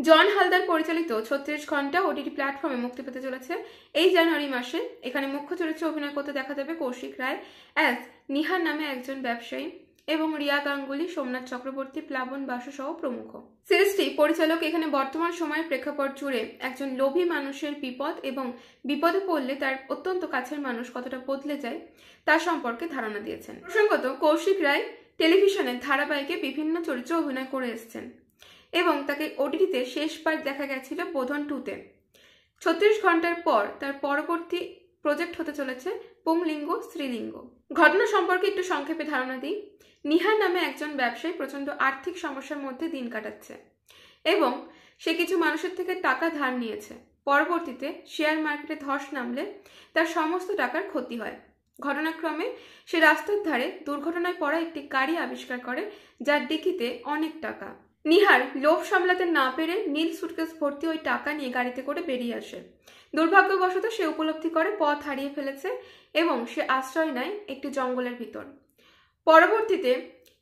জন হালদার পরিচালিত 36 ঘন্টা ওটিটি প্ল্যাটফর্মে মুক্তি পেতে চলেছে এই জানুয়ারি মাসে। এখানে মুখ্য চরিত্রে অভিনয় করতে দেখা যাবে কৌশিক রায় অ্যাজ নিহার নামে একজন ব্যবসায়ী এবং রিয়া গাঙ্গুলি, সোমনাথ চক্রবর্তী, প্লাবন বাসু সহ প্রমুখ। সিরিজটি পরিচালক এখানে বর্তমান সময়ের প্রেক্ষাপট জুড়ে একজন লোভী মানুষের বিপদ এবং বিপদে পড়লে তার অত্যন্ত কাছের মানুষ কতটা বদলে যায় তার সম্পর্কে ধারণা দিয়েছেন। প্রসঙ্গত, কৌশিক রায় টেলিভিশনের ধারাবাহিকে বিভিন্ন চরিত্রে অভিনয় করে এসেছেন এবং তাকে ওটিটিতে শেষবার দেখা গেছিল বোধন 2-তে। 36 ঘন্টার পর তার পরবর্তী প্রজেক্ট হতে চলেছে পুংলিঙ্গ স্ত্রীলিঙ্গ। ঘটনা সম্পর্কে একটু সংক্ষেপে ধারণা দিই। নিহার নামে একজন ব্যবসায়ী প্রচণ্ড আর্থিক সমস্যার মধ্যে দিন কাটাচ্ছে এবং সে কিছু মানুষের থেকে টাকা ধার নিয়েছে। পরবর্তীতে শেয়ার মার্কেটে ধস নামলে তার সমস্ত টাকার ক্ষতি হয়। ঘটনাক্রমে সে রাস্তার ধারে দুর্ঘটনায় পড়া একটি গাড়ি আবিষ্কার করে যার ডিকিতে অনেক টাকা। নিহার লোভ সামলাতে না পেরে নীল সুটকেস ভর্তি ওই টাকা নিয়ে গাড়িতে করে বেরিয়ে আসে। দুর্ভাগ্যবশত সে উপলব্ধি করে পথ হারিয়ে ফেলেছে এবং সে আশ্রয় নেয় একটি জঙ্গলের ভিতর। পরবর্তীতে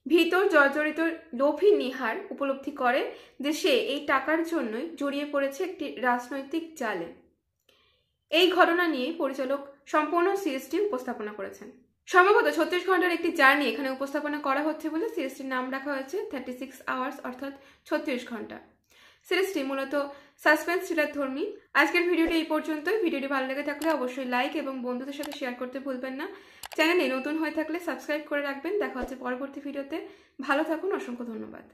ভিতর জর্জরিত লোভী নিহার উপলব্ধি করে যে সে এই টাকার জন্যই জড়িয়ে পড়েছে একটি রাজনৈতিক জালে। এই ঘটনা নিয়ে পরিচালক সম্পূর্ণ সিরিজটি উপস্থাপনা করেছেন। সম্ভবত 36 ঘন্টার একটি জার্নি এখানে উপস্থাপনা করা হচ্ছে বলে সিরিজটির নাম রাখা হয়েছে 36 আওয়ার্স অর্থাৎ 36 ঘন্টা। সিরিজটি মূলত সাসপেন্স থ্রিলার ধর্মী। আজকের ভিডিওটি এই পর্যন্তই। ভিডিওটি ভালো লেগে থাকলে অবশ্যই লাইক এবং বন্ধুদের সাথে শেয়ার করতে ভুলবেন না। চ্যানেলে নতুন হয়ে থাকলে সাবস্ক্রাইব করে রাখবেন। দেখা হচ্ছে পরবর্তী ভিডিওতে। ভালো থাকুন, অসংখ্য ধন্যবাদ।